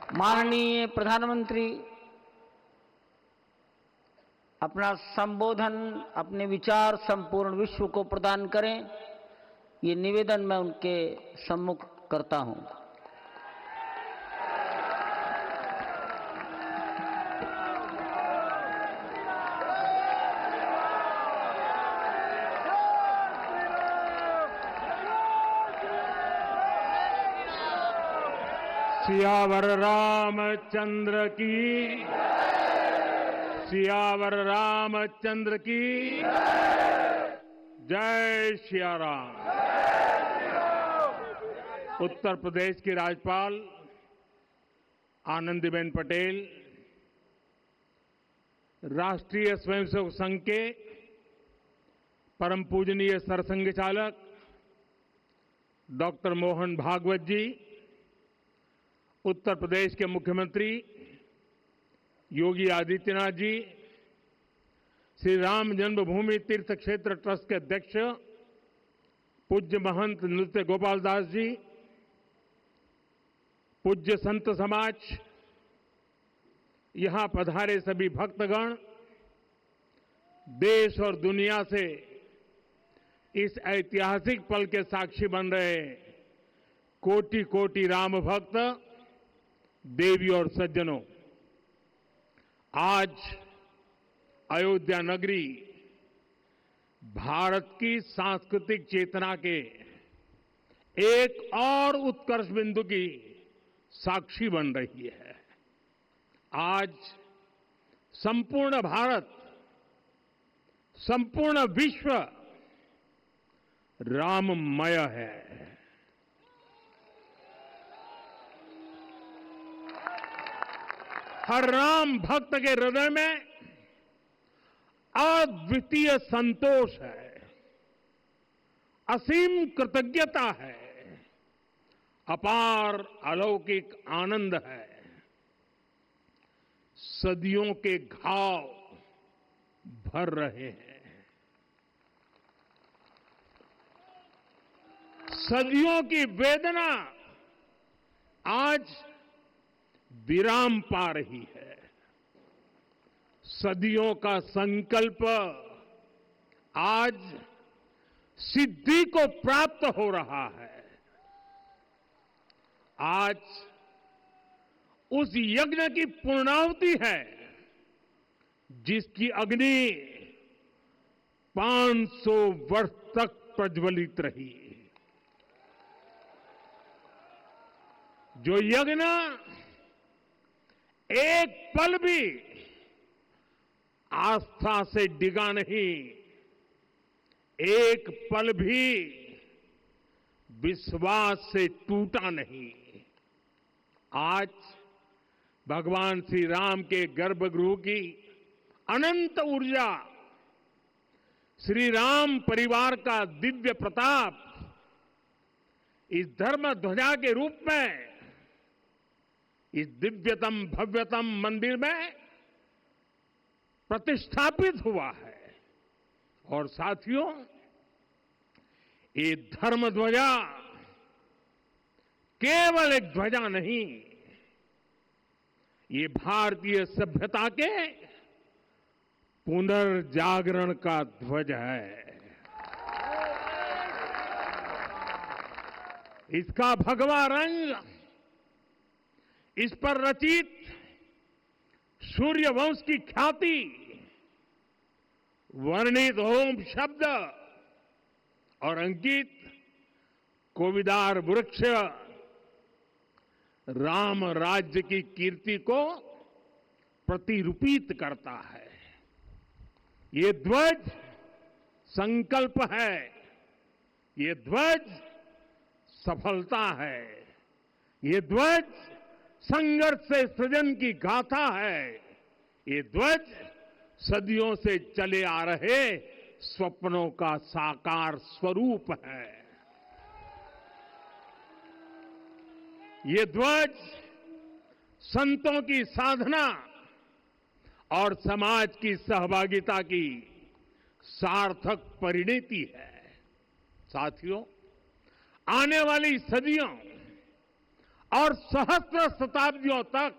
माननीय प्रधानमंत्री अपना संबोधन, अपने विचार संपूर्ण विश्व को प्रदान करें, ये निवेदन मैं उनके सम्मुख करता हूं। सियावर रामचंद्र की, सियावर रामचंद्र की जय सिया राम। उत्तर प्रदेश की राज्यपाल आनंदीबेन पटेल, राष्ट्रीय स्वयंसेवक संघ के परम पूजनीय सरसंघ चालक डॉक्टर मोहन भागवत जी, उत्तर प्रदेश के मुख्यमंत्री योगी आदित्यनाथ जी, श्री राम जन्मभूमि तीर्थ क्षेत्र ट्रस्ट के अध्यक्ष पूज्य महंत नृत्य गोपाल दास जी, पूज्य संत समाज, यहां पधारे सभी भक्तगण, देश और दुनिया से इस ऐतिहासिक पल के साक्षी बन रहे कोटि कोटि राम भक्त, देवी और सज्जनों, आज अयोध्या नगरी भारत की सांस्कृतिक चेतना के एक और उत्कर्ष बिंदु की साक्षी बन रही है। आज संपूर्ण भारत, संपूर्ण विश्व राममय है। हर राम भक्त के हृदय में अद्वितीय संतोष है, असीम कृतज्ञता है, अपार अलौकिक आनंद है। सदियों के घाव भर रहे हैं, सदियों की वेदना आज विराम पा रही है, सदियों का संकल्प आज सिद्धि को प्राप्त हो रहा है। आज उस यज्ञ की पूर्णाहुति है जिसकी अग्नि 500 वर्ष तक प्रज्वलित रही, जो यज्ञ एक पल भी आस्था से डिगा नहीं, एक पल भी विश्वास से टूटा नहीं। आज भगवान श्री राम के गर्भगृह की अनंत ऊर्जा, श्री राम परिवार का दिव्य प्रताप इस धर्म ध्वजा के रूप में इस दिव्यतम भव्यतम मंदिर में प्रतिष्ठापित हुआ है। और साथियों, ये धर्म ध्वजा केवल एक ध्वजा नहीं, ये भारतीय सभ्यता के पुनर्जागरण का ध्वज है। इसका भगवा रंग, इस पर रचित सूर्यवंश की ख्याति, वर्णित ओम शब्द और अंकित कोविदार वृक्ष राम राज्य की कीर्ति को प्रतिरूपित करता है। ये ध्वज संकल्प है, ये ध्वज सफलता है, ये ध्वज संघर्ष से सृजन की गाथा है, ये ध्वज सदियों से चले आ रहे स्वप्नों का साकार स्वरूप है। ये ध्वज संतों की साधना और समाज की सहभागिता की सार्थक परिणति है। साथियों, आने वाली सदियों और सहस्त्र शताब्दियों तक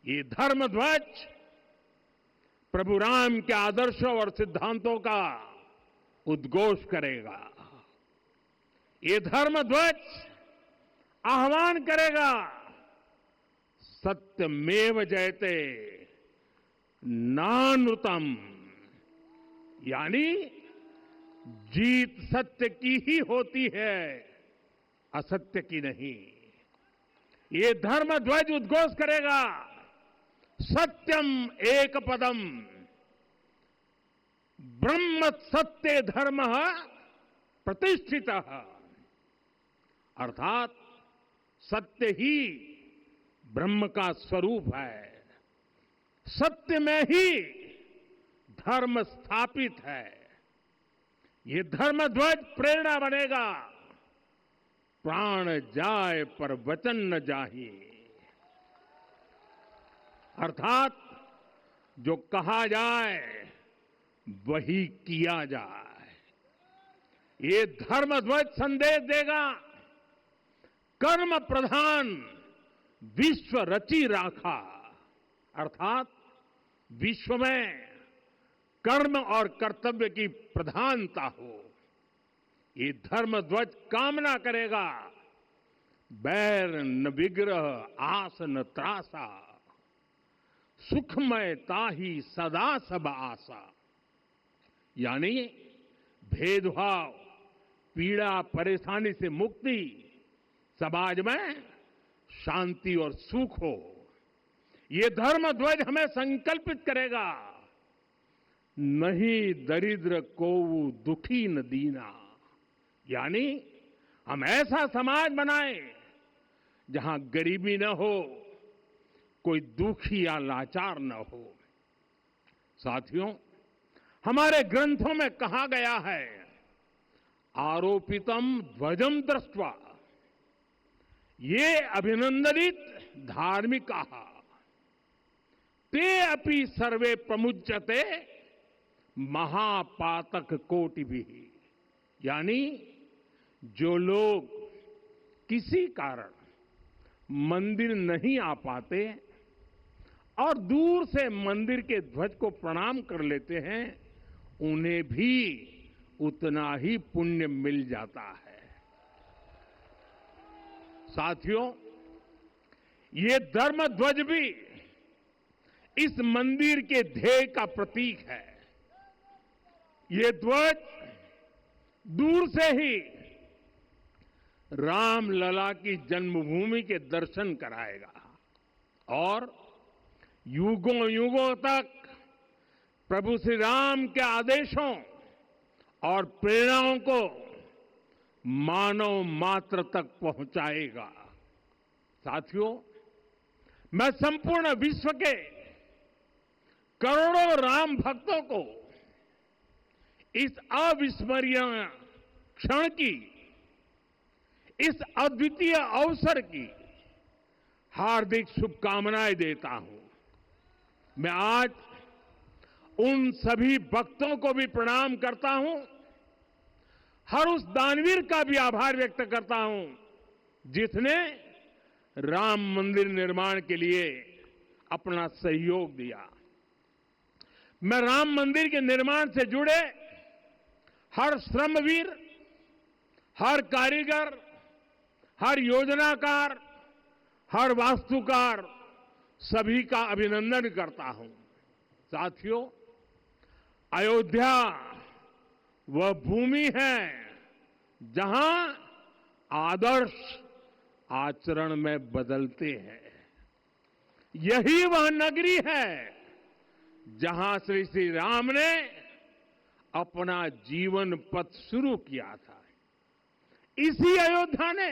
ये धर्म ध्वज प्रभु राम के आदर्शों और सिद्धांतों का उद्घोष करेगा। ये धर्म ध्वज आह्वान करेगा, सत्यमेव जयते नानृतम, यानी जीत सत्य की ही होती है, असत्य की नहीं। ये धर्म ध्वज उद्घोष करेगा, सत्यम एक पदम ब्रह्म सत्य धर्म प्रतिष्ठित, अर्थात सत्य ही ब्रह्म का स्वरूप है, सत्य में ही धर्म स्थापित है। ये धर्म ध्वज प्रेरणा बनेगा, प्राण जाए पर वचन न जाहि, अर्थात जो कहा जाए वही किया जाए। ये धर्म ध्वज संदेश देगा, कर्म प्रधान विश्व रची राखा, अर्थात विश्व में कर्म और कर्तव्य की प्रधानता हो। ये धर्म ध्वज कामना करेगा, बैर न विग्रह आस न त्रासा, सुखमय ताही सदा सब आशा, यानी भेदभाव पीड़ा परेशानी से मुक्ति, समाज में शांति और सुख हो। ये धर्म ध्वज हमें संकल्पित करेगा, नहीं दरिद्र को दुखी न दीना, यानी हम ऐसा समाज बनाएं जहां गरीबी न हो, कोई दुखी या लाचार न हो। साथियों, हमारे ग्रंथों में कहा गया है, आरोपितम ध्वजम दृष्ट्वा ये अभिनंदनित धार्मिकाः ते अपि सर्वे प्रमुच्यते महापातक कोटि भी, यानी जो लोग किसी कारण मंदिर नहीं आ पाते और दूर से मंदिर के ध्वज को प्रणाम कर लेते हैं, उन्हें भी उतना ही पुण्य मिल जाता है। साथियों, ये धर्म ध्वज भी इस मंदिर के ध्येय का प्रतीक है। ये ध्वज दूर से ही रामलला की जन्मभूमि के दर्शन कराएगा और युगों युगों तक प्रभु श्री राम के आदेशों और प्रेरणाओं को मानव मात्र तक पहुंचाएगा। साथियों, मैं संपूर्ण विश्व के करोड़ों राम भक्तों को इस अविस्मरणीय क्षण की, इस अद्वितीय अवसर की हार्दिक शुभकामनाएं देता हूं। मैं आज उन सभी भक्तों को भी प्रणाम करता हूं, हर उस दानवीर का भी आभार व्यक्त करता हूं जिसने राम मंदिर निर्माण के लिए अपना सहयोग दिया। मैं राम मंदिर के निर्माण से जुड़े हर श्रमवीर, हर कारीगर, हर योजनाकार, हर वास्तुकार, सभी का अभिनंदन करता हूं। साथियों, अयोध्या वह भूमि है जहां आदर्श आचरण में बदलते हैं। यही वह नगरी है जहां श्री श्री राम ने अपना जीवन पथ शुरू किया था। इसी अयोध्या ने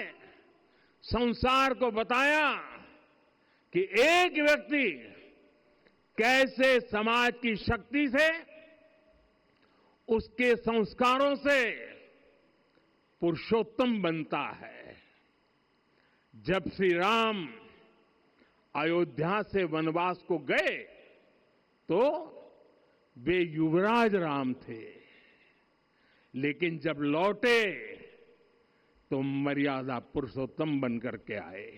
संसार को बताया कि एक व्यक्ति कैसे समाज की शक्ति से, उसके संस्कारों से पुरुषोत्तम बनता है। जब श्री राम अयोध्या से वनवास को गए तो वे युवराज राम थे, लेकिन जब लौटे तो मर्यादा पुरुषोत्तम बनकर के आए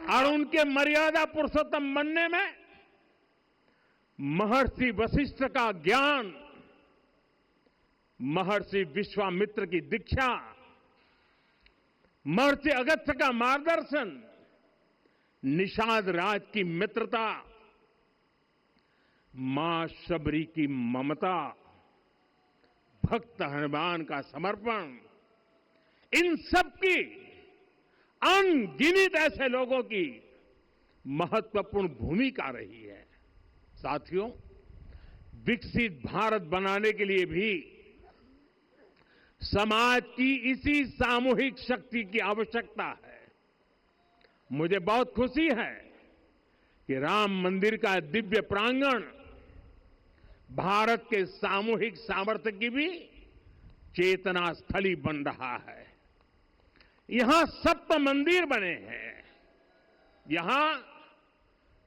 और उनके मर्यादा पुरुषोत्तम बनने में महर्षि वशिष्ठ का ज्ञान, महर्षि विश्वामित्र की दीक्षा, महर्षि अगस्त्य का मार्गदर्शन, निषाद राज की मित्रता, मां शबरी की ममता, भक्त हनुमान का समर्पण, इन सब की अनगिनत ऐसे लोगों की महत्वपूर्ण भूमिका रही है। साथियों, विकसित भारत बनाने के लिए भी समाज की इसी सामूहिक शक्ति की आवश्यकता है। मुझे बहुत खुशी है कि राम मंदिर का दिव्य प्रांगण भारत के सामूहिक सामर्थ्य की भी चेतना स्थली बन रहा है। यहां सप्त मंदिर बने हैं। यहां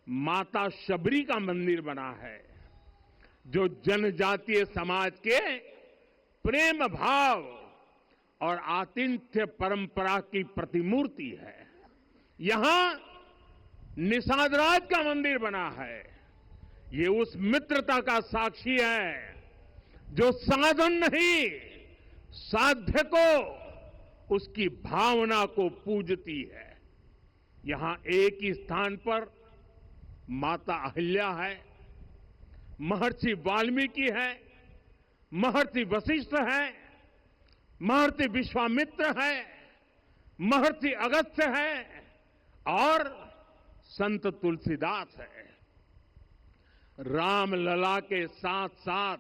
माता शबरी का मंदिर बना है, जो जनजातीय समाज के प्रेम भाव और आतिथ्य परंपरा की प्रतिमूर्ति है। यहां निषादराज का मंदिर बना है। ये उस मित्रता का साक्षी है जो साधन नहीं, साध्य को, उसकी भावना को पूजती है। यहां एक ही स्थान पर माता अहिल्या है, महर्षि वाल्मीकि है, महर्षि वशिष्ठ है, महर्षि विश्वामित्र है, महर्षि अगस्त्य है और संत तुलसीदास है। रामलला के साथ साथ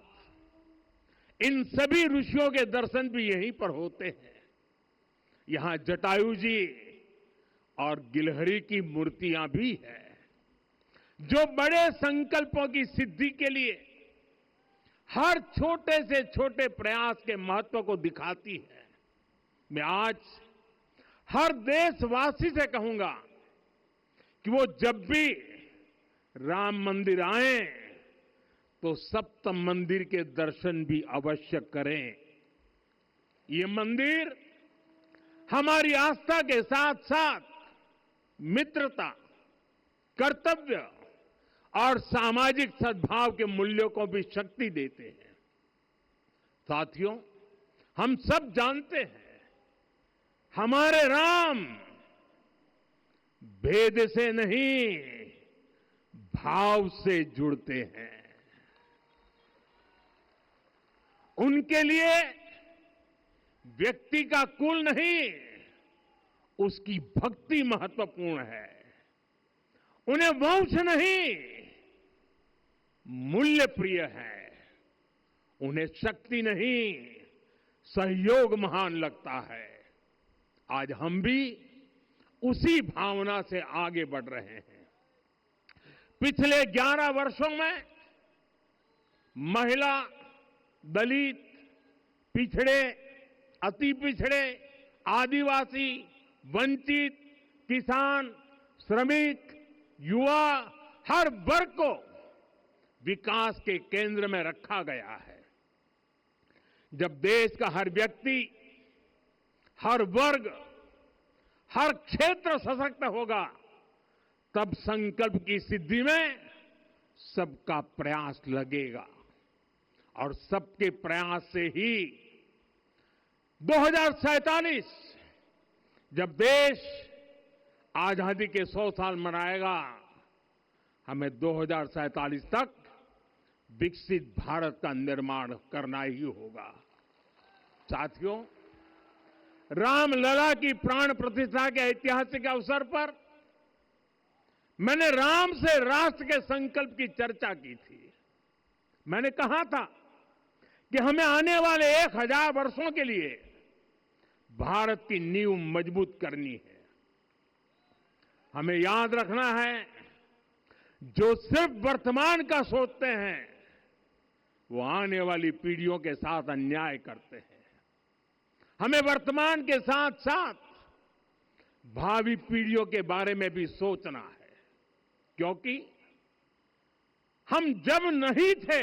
इन सभी ऋषियों के दर्शन भी यहीं पर होते हैं। यहां जटायु जी और गिलहरी की मूर्तियां भी है, जो बड़े संकल्पों की सिद्धि के लिए हर छोटे से छोटे प्रयास के महत्व को दिखाती है। मैं आज हर देशवासी से कहूंगा कि वो जब भी राम मंदिर आए तो सप्त मंदिर के दर्शन भी अवश्य करें। ये मंदिर हमारी आस्था के साथ साथ मित्रता, कर्तव्य और सामाजिक सद्भाव के मूल्यों को भी शक्ति देते हैं। साथियों, हम सब जानते हैं, हमारे राम भेद से नहीं, भाव से जुड़ते हैं। उनके लिए व्यक्ति का कुल नहीं, उसकी भक्ति महत्वपूर्ण है। उन्हें वंश नहीं, मूल्य प्रिय है। उन्हें शक्ति नहीं, सहयोग महान लगता है। आज हम भी उसी भावना से आगे बढ़ रहे हैं। पिछले 11 वर्षों में महिला, दलित, पिछड़े, अति पिछड़े, आदिवासी, वंचित, किसान, श्रमिक, युवा, हर वर्ग को विकास के केंद्र में रखा गया है। जब देश का हर व्यक्ति, हर वर्ग, हर क्षेत्र सशक्त होगा, तब संकल्प की सिद्धि में सबका प्रयास लगेगा और सबके प्रयास से ही 2047 जब देश आजादी के 100 साल मनाएगा, हमें 2047 तक विकसित भारत का निर्माण करना ही होगा। साथियों, रामलला की प्राण प्रतिष्ठा के ऐतिहासिक अवसर पर मैंने राम से राष्ट्र के संकल्प की चर्चा की थी। मैंने कहा था कि हमें आने वाले 1000 वर्षों के लिए भारत की नींव मजबूत करनी है। हमें याद रखना है, जो सिर्फ वर्तमान का सोचते हैं वो आने वाली पीढ़ियों के साथ अन्याय करते हैं। हमें वर्तमान के साथ साथ भावी पीढ़ियों के बारे में भी सोचना है, क्योंकि हम जब नहीं थे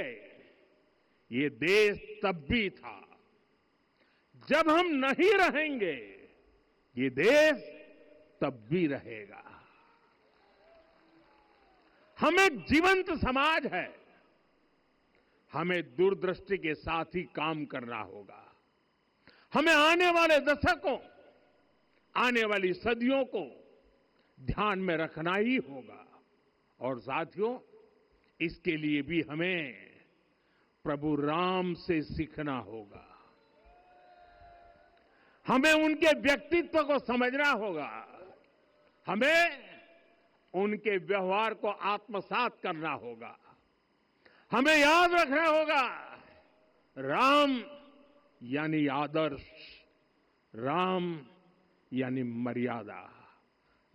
ये देश तब भी था, जब हम नहीं रहेंगे ये देश तब भी रहेगा। हम एक जीवंत समाज है, हमें दूरदृष्टि के साथ ही काम करना होगा। हमें आने वाले दशकों, आने वाली सदियों को ध्यान में रखना ही होगा। और साथियों, इसके लिए भी हमें प्रभु राम से सीखना होगा। हमें उनके व्यक्तित्व को समझना होगा। हमें उनके व्यवहार को आत्मसात करना होगा। हमें याद रखना होगा, राम यानी आदर्श, राम यानी मर्यादा,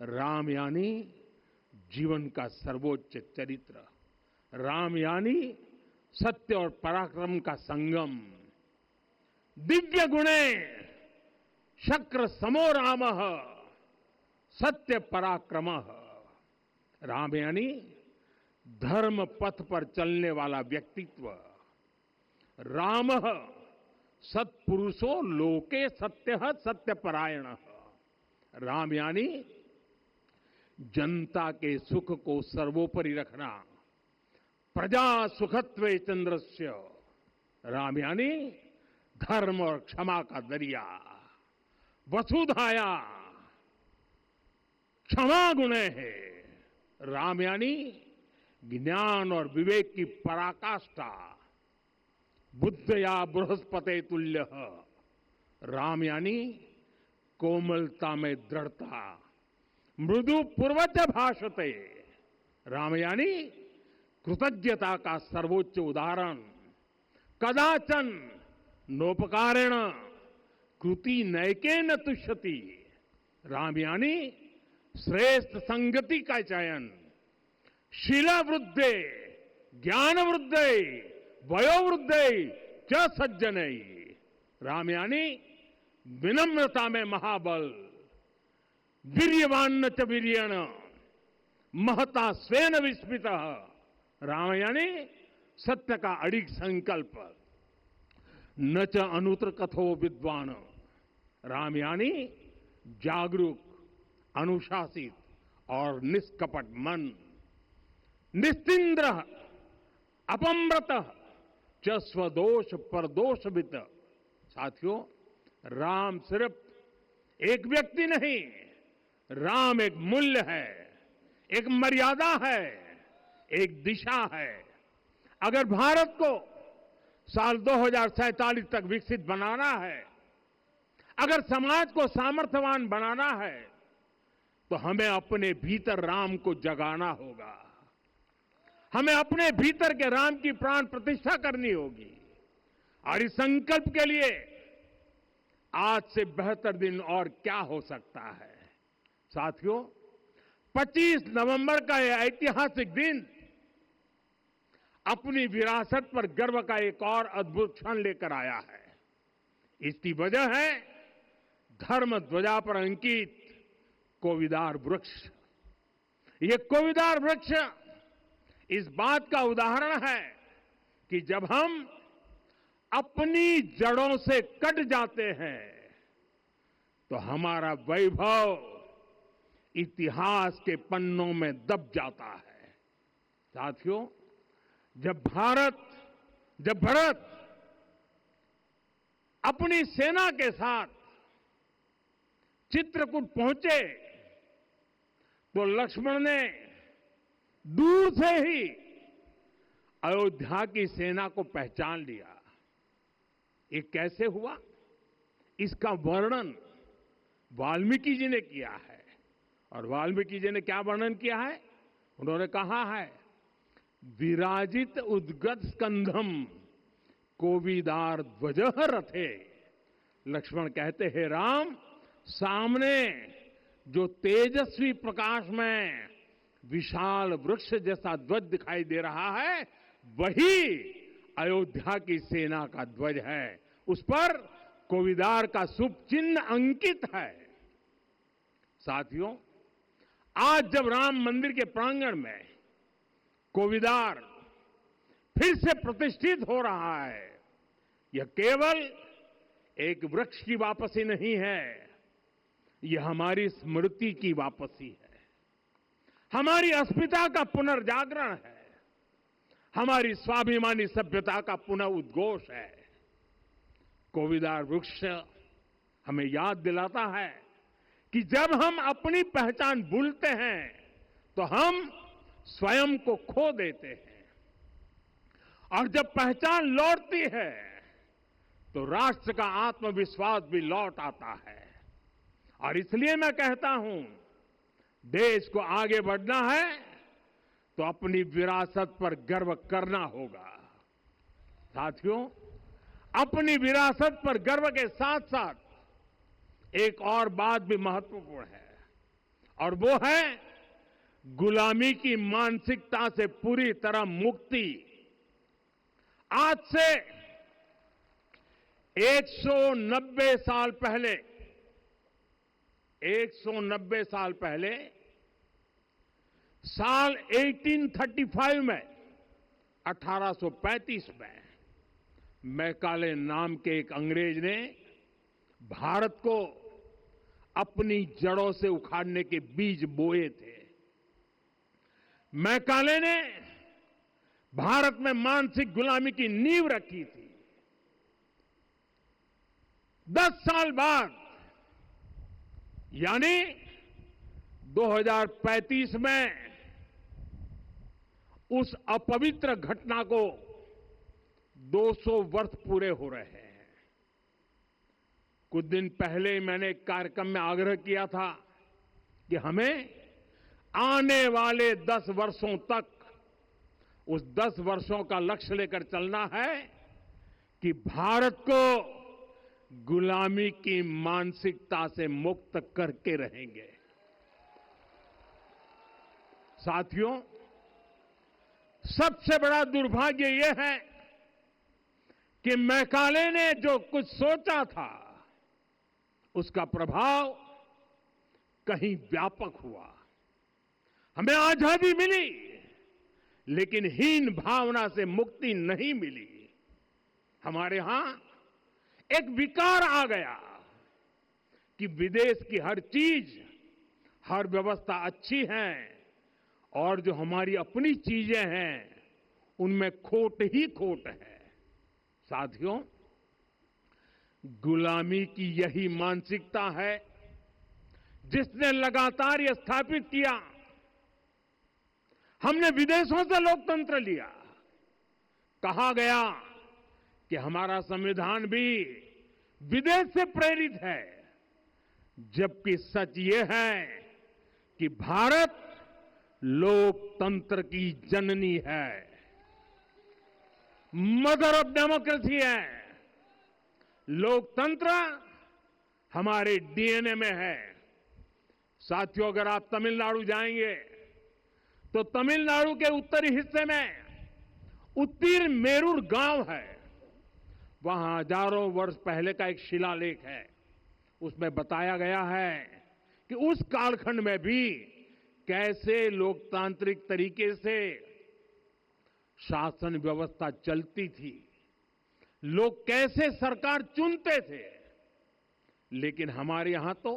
राम यानी जीवन का सर्वोच्च चरित्र, राम यानी सत्य और पराक्रम का संगम। दिव्य गुणे शक्र समो रामः सत्य पराक्रमः। राम यानी धर्म पथ पर चलने वाला व्यक्तित्व। रामः सत्पुरुषो लोके सत्यः सत्यपरायणः। राम यानी जनता के सुख को सर्वोपरि रखना, प्रजा सुखत्वे चंद्रस्य। राम यानी धर्म और क्षमा का दरिया। वसुधाया क्षमा गुणे है। राम यानी ज्ञान और विवेक की पराकाष्ठा। बुद्धया बृहस्पते तुल्य। राम यानी कोमलता में दृढ़ता। मृदु पूर्वज भाषते। राम यानी कृतज्ञता का सर्वोच्च उदाहरण। कदाचन नोपकारेण कृति नैकेन तुष्यति। राम यानी श्रेष्ठ संगति का चयन। शीला वृद्धे ज्ञान वृद्धे वयोवृद्धे च सज्जने। राम यानी विनम्रता में महाबल। वीर्यवान च वीर्यण महता स्वेन विस्मितः। राम यानी सत्य का अडिग संकल्प। न च अनुत्र कथो विद्वान। राम यानी जागरूक, अनुशासित और निष्कपट मन। निस्तिंद्र अपम्रत च स्वदोष परदोषवित। साथियों, राम सिर्फ एक व्यक्ति नहीं, राम एक मूल्य है, एक मर्यादा है, एक दिशा है। अगर भारत को साल 2047 तक विकसित बनाना है, अगर समाज को सामर्थ्यवान बनाना है, तो हमें अपने भीतर राम को जगाना होगा। हमें अपने भीतर के राम की प्राण प्रतिष्ठा करनी होगी। और इस संकल्प के लिए आज से बेहतर दिन और क्या हो सकता है। साथियों, 25 नवंबर का यह ऐतिहासिक दिन अपनी विरासत पर गर्व का एक और अद्भुत क्षण लेकर आया है। इसकी वजह है धर्म ध्वजा पर अंकित कोविदार वृक्ष। ये कोविदार वृक्ष इस बात का उदाहरण है कि जब हम अपनी जड़ों से कट जाते हैं तो हमारा वैभव इतिहास के पन्नों में दब जाता है। साथियों, जब भरत अपनी सेना के साथ चित्रकूट पहुंचे तो लक्ष्मण ने दूर से ही अयोध्या की सेना को पहचान लिया। ये कैसे हुआ, इसका वर्णन वाल्मीकि जी ने किया है। और वाल्मीकि जी ने क्या वर्णन किया है? उन्होंने कहा है, विराजित उद्गत स्कंधम कोविदार ध्वज रथे। लक्ष्मण कहते हैं, राम, सामने जो तेजस्वी प्रकाश में विशाल वृक्ष जैसा ध्वज दिखाई दे रहा है, वही अयोध्या की सेना का ध्वज है। उस पर कोविदार का शुभ चिन्ह अंकित है। साथियों, आज जब राम मंदिर के प्रांगण में कोविदार फिर से प्रतिष्ठित हो रहा है, यह केवल एक वृक्ष की वापसी नहीं है, यह हमारी स्मृति की वापसी है, हमारी अस्मिता का पुनर्जागरण है, हमारी स्वाभिमानी सभ्यता का पुनः उद्घोष है। कोविदार वृक्ष हमें याद दिलाता है कि जब हम अपनी पहचान भूलते हैं तो हम स्वयं को खो देते हैं, और जब पहचान लौटती है तो राष्ट्र का आत्मविश्वास भी लौट आता है। और इसलिए मैं कहता हूं, देश को आगे बढ़ना है तो अपनी विरासत पर गर्व करना होगा। साथियों, अपनी विरासत पर गर्व के साथ साथ एक और बात भी महत्वपूर्ण है, और वो है गुलामी की मानसिकता से पूरी तरह मुक्ति। आज से 190 साल पहले 190 साल पहले साल 1835 में 1835 में मैकाले नाम के एक अंग्रेज ने भारत को अपनी जड़ों से उखाड़ने के बीज बोए थे। मैकाले ने भारत में मानसिक गुलामी की नींव रखी थी। 10 साल बाद यानी 2035 में उस अपवित्र घटना को 200 वर्ष पूरे हो रहे हैं। कुछ दिन पहले मैंने एक कार्यक्रम में आग्रह किया था कि हमें आने वाले 10 वर्षों तक उस 10 वर्षों का लक्ष्य लेकर चलना है कि भारत को गुलामी की मानसिकता से मुक्त करके रहेंगे। साथियों, सबसे बड़ा दुर्भाग्य यह है कि मैकाले ने जो कुछ सोचा था उसका प्रभाव कहीं व्यापक हुआ। हमें आजादी मिली, लेकिन हीन भावना से मुक्ति नहीं मिली। हमारे यहां एक विकार आ गया कि विदेश की हर चीज, हर व्यवस्था अच्छी है और जो हमारी अपनी चीजें हैं उनमें खोट ही खोट है। साथियों, गुलामी की यही मानसिकता है जिसने लगातार यह स्थापित किया। हमने विदेशों से लोकतंत्र लिया। कहा गया कि हमारा संविधान भी विदेश से प्रेरित है, जबकि सच ये है कि भारत लोकतंत्र की जननी है, मदर ऑफ डेमोक्रेसी है। लोकतंत्र हमारे डीएनए में है। साथियों, अगर आप तमिलनाडु जाएंगे तो तमिलनाडु के उत्तरी हिस्से में उत्तीर मेरूर गांव है। वहां हजारों वर्ष पहले का एक शिलालेख है। उसमें बताया गया है कि उस कालखंड में भी कैसे लोकतांत्रिक तरीके से शासन व्यवस्था चलती थी, लोग कैसे सरकार चुनते थे। लेकिन हमारे यहां तो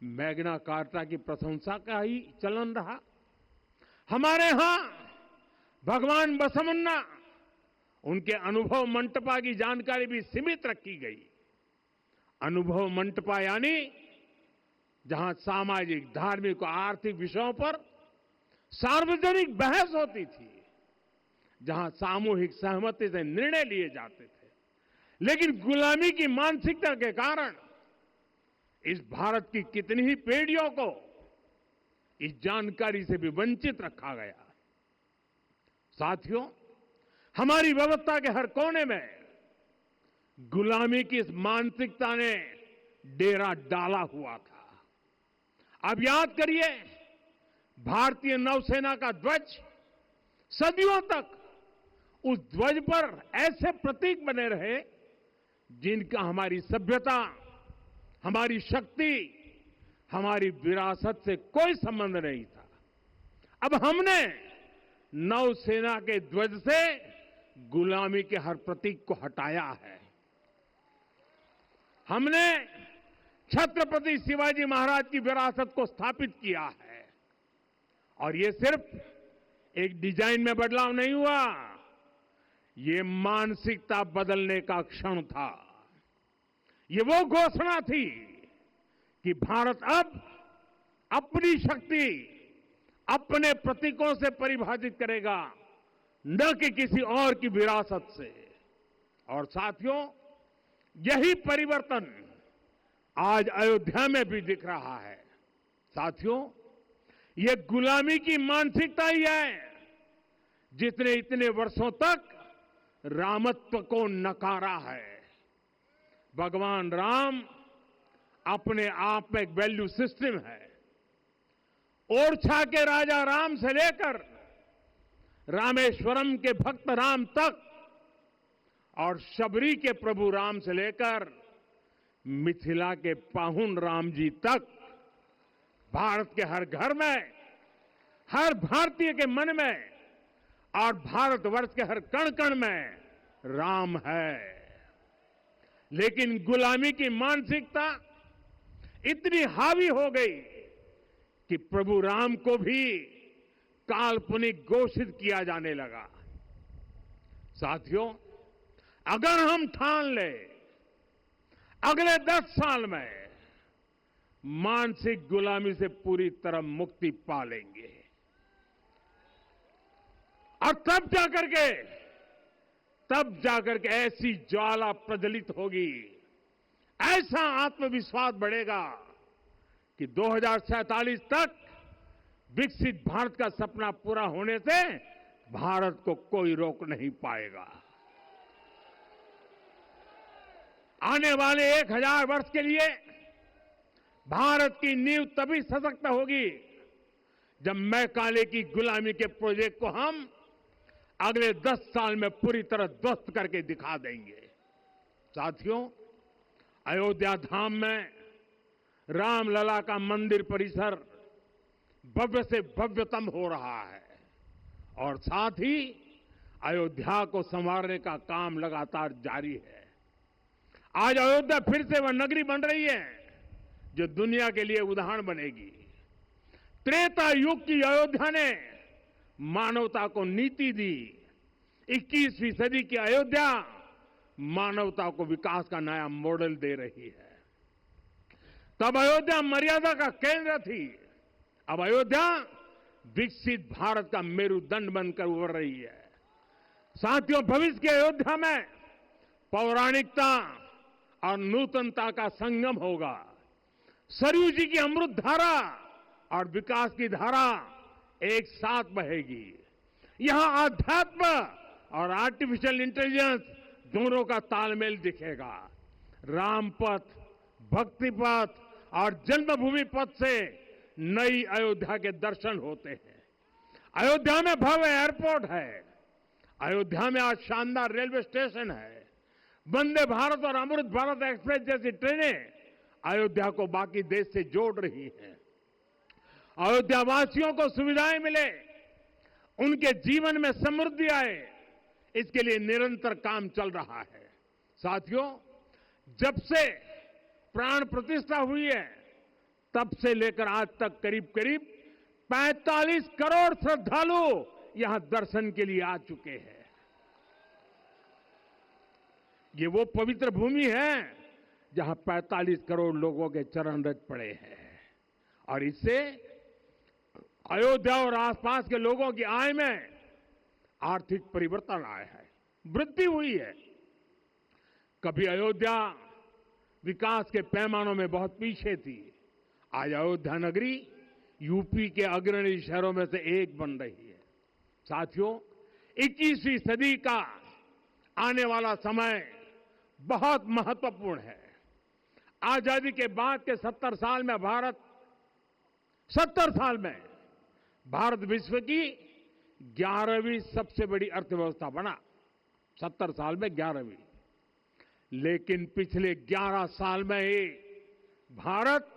मैग्ना कार्टा की प्रशंसा का ही चलन रहा। हमारे यहां भगवान बसवन्ना, उनके अनुभव मंटपा की जानकारी भी सीमित रखी गई। अनुभव मंटपा यानी जहां सामाजिक, धार्मिक और आर्थिक विषयों पर सार्वजनिक बहस होती थी, जहां सामूहिक सहमति से निर्णय लिए जाते थे। लेकिन गुलामी की मानसिकता के कारण इस भारत की कितनी ही पीढ़ियों को इस जानकारी से भी वंचित रखा गया। साथियों, हमारी व्यवस्था के हर कोने में गुलामी की इस मानसिकता ने डेरा डाला हुआ था। अब याद करिए, भारतीय नौसेना का ध्वज सदियों तक उस ध्वज पर ऐसे प्रतीक बने रहे जिनका हमारी सभ्यता, हमारी शक्ति, हमारी विरासत से कोई संबंध नहीं था। अब हमने नौसेना के ध्वज से गुलामी के हर प्रतीक को हटाया है। हमने छत्रपति शिवाजी महाराज की विरासत को स्थापित किया है। और ये सिर्फ एक डिजाइन में बदलाव नहीं हुआ, ये मानसिकता बदलने का क्षण था। ये वो घोषणा थी कि भारत अब अपनी शक्ति अपने प्रतीकों से परिभाषित करेगा, न कि किसी और की विरासत से। और साथियों, यही परिवर्तन आज अयोध्या में भी दिख रहा है। साथियों, ये गुलामी की मानसिकता ही है जिसने इतने वर्षों तक रामत्व को नकारा है। भगवान राम अपने आप में एक वैल्यू सिस्टम है। ओरछा के राजा राम से लेकर रामेश्वरम के भक्त राम तक और शबरी के प्रभु राम से लेकर मिथिला के पाहुन राम जी तक भारत के हर घर में, हर भारतीय के मन में और भारतवर्ष के हर कण कण में राम है। लेकिन गुलामी की मानसिकता इतनी हावी हो गई कि प्रभु राम को भी काल्पनिक घोषित किया जाने लगा। साथियों, अगर हम ठान लें अगले 10 साल में मानसिक गुलामी से पूरी तरह मुक्ति पा लेंगे, और तब जाकर के ऐसी ज्वाला प्रज्वलित होगी, ऐसा आत्मविश्वास बढ़ेगा कि 2047 तक विकसित भारत का सपना पूरा होने से भारत को कोई रोक नहीं पाएगा। आने वाले 1000 वर्ष के लिए भारत की नींव तभी सशक्त होगी जब मैकाले की गुलामी के प्रोजेक्ट को हम अगले 10 साल में पूरी तरह ध्वस्त करके दिखा देंगे। साथियों, अयोध्या धाम में रामलला का मंदिर परिसर भव्य से भव्यतम हो रहा है और साथ ही अयोध्या को संवारने का काम लगातार जारी है। आज अयोध्या फिर से वह नगरी बन रही है जो दुनिया के लिए उदाहरण बनेगी। त्रेता युग की अयोध्या ने मानवता को नीति दी। 21वीं सदी की अयोध्या मानवता को विकास का नया मॉडल दे रही है। तब अयोध्या मर्यादा का केंद्र थी, अब अयोध्या विकसित भारत का मेरुदंड बनकर उभर रही है। साथियों, भविष्य की अयोध्या में पौराणिकता और नूतनता का संगम होगा। सरयू जी की अमृत धारा और विकास की धारा एक साथ बहेगी। यहां आध्यात्म और आर्टिफिशियल इंटेलिजेंस दोनों का तालमेल दिखेगा। राम पथ, भक्ति पथ और जन्मभूमि पथ से नई अयोध्या के दर्शन होते हैं। अयोध्या में भव्य एयरपोर्ट है। अयोध्या में आज शानदार रेलवे स्टेशन है। वंदे भारत और अमृत भारत एक्सप्रेस जैसी ट्रेनें अयोध्या को बाकी देश से जोड़ रही हैं। अयोध्या वासियों को सुविधाएं मिले, उनके जीवन में समृद्धि आए, इसके लिए निरंतर काम चल रहा है। साथियों, जब से प्राण प्रतिष्ठा हुई है तब से लेकर आज तक करीब करीब 45 करोड़ श्रद्धालु यहां दर्शन के लिए आ चुके हैं। ये वो पवित्र भूमि है जहां 45 करोड़ लोगों के चरण रज पड़े हैं और इससे अयोध्या और आसपास के लोगों की आय में आर्थिक परिवर्तन आया है, वृद्धि हुई है। कभी अयोध्या विकास के पैमानों में बहुत पीछे थी, आज अयोध्या नगरी यूपी के अग्रणी शहरों में से एक बन रही है। साथियों, 21वीं सदी का आने वाला समय बहुत महत्वपूर्ण है। आजादी के बाद के 70 साल में भारत विश्व की 11वीं सबसे बड़ी अर्थव्यवस्था बना। 70 साल में 11वीं। लेकिन पिछले 11 साल में ही भारत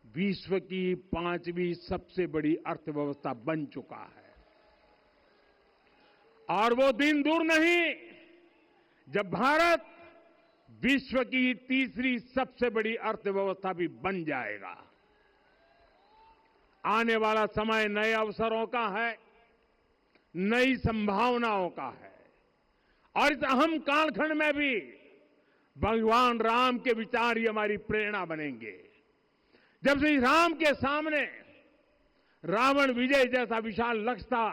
विश्व की 5वीं सबसे बड़ी अर्थव्यवस्था बन चुका है। और वो दिन दूर नहीं जब भारत विश्व की तीसरी सबसे बड़ी अर्थव्यवस्था भी बन जाएगा। आने वाला समय नए अवसरों का है, नई संभावनाओं का है और इस अहम कालखंड में भी भगवान राम के विचार ही हमारी प्रेरणा बनेंगे। जब श्री राम के सामने रावण विजय जैसा विशाल लक्ष्य था,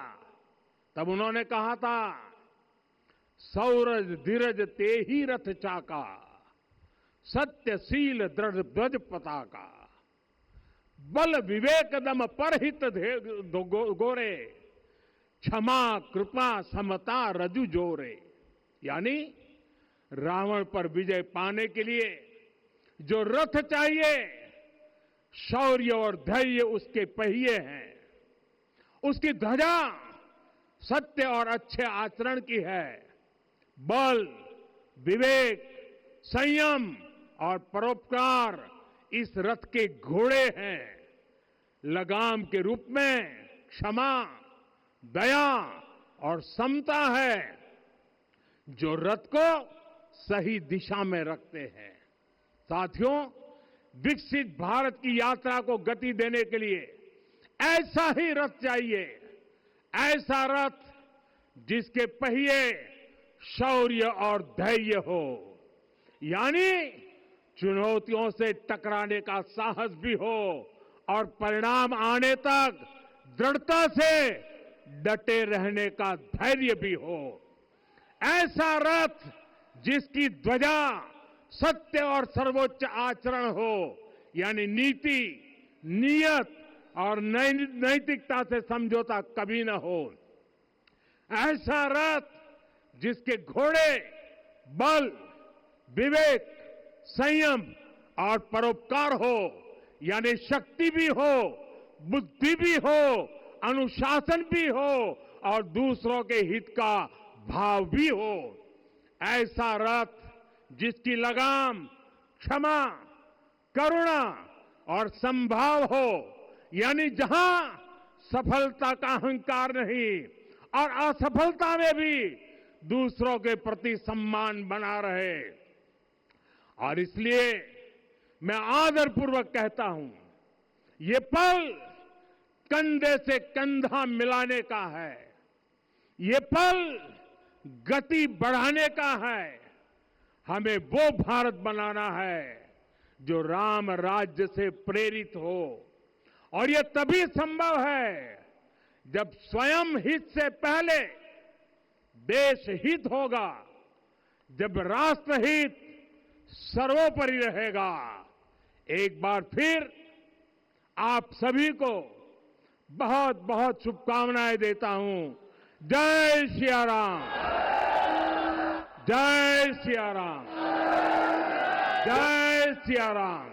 तब उन्होंने कहा था, सौरज धीरज ते ही रथ चाका, सत्यशील दृढ़ ध्वज पताका, बल विवेक दम परहित गोरे, क्षमा कृपा समता रजु जोरे। यानी रावण पर विजय पाने के लिए जो रथ चाहिए, शौर्य और धैर्य उसके पहिए हैं, उसकी ध्वजा सत्य और अच्छे आचरण की है, बल विवेक संयम और परोपकार इस रथ के घोड़े हैं, लगाम के रूप में क्षमा दया और समता है जो रथ को सही दिशा में रखते हैं। साथियों, विकसित भारत की यात्रा को गति देने के लिए ऐसा ही रथ चाहिए, ऐसा रथ जिसके पहिए शौर्य और धैर्य हो, यानी चुनौतियों से टकराने का साहस भी हो और परिणाम आने तक दृढ़ता से डटे रहने का धैर्य भी हो। ऐसा रथ जिसकी ध्वजा सत्य और सर्वोच्च आचरण हो, यानी नीति नियत और नैतिकता से समझौता कभी न हो। ऐसा रथ जिसके घोड़े बल विवेक संयम और परोपकार हो, यानी शक्ति भी हो, बुद्धि भी हो, अनुशासन भी हो और दूसरों के हित का भाव भी हो। ऐसा रथ जिसकी लगाम क्षमा करुणा और संभाव हो, यानी जहां सफलता का अहंकार नहीं और असफलता में भी दूसरों के प्रति सम्मान बना रहे। और इसलिए मैं आदरपूर्वक कहता हूं, ये पल कंधे से कंधा मिलाने का है, ये पल गति बढ़ाने का है। हमें वो भारत बनाना है जो राम राज्य से प्रेरित हो, और ये तभी संभव है जब स्वयं हित से पहले देश हित होगा, जब राष्ट्र हित सर्वोपरि रहेगा। एक बार फिर आप सभी को बहुत बहुत शुभकामनाएं देता हूं। जय सिया राम, जय सिया राम, जय सिया राम।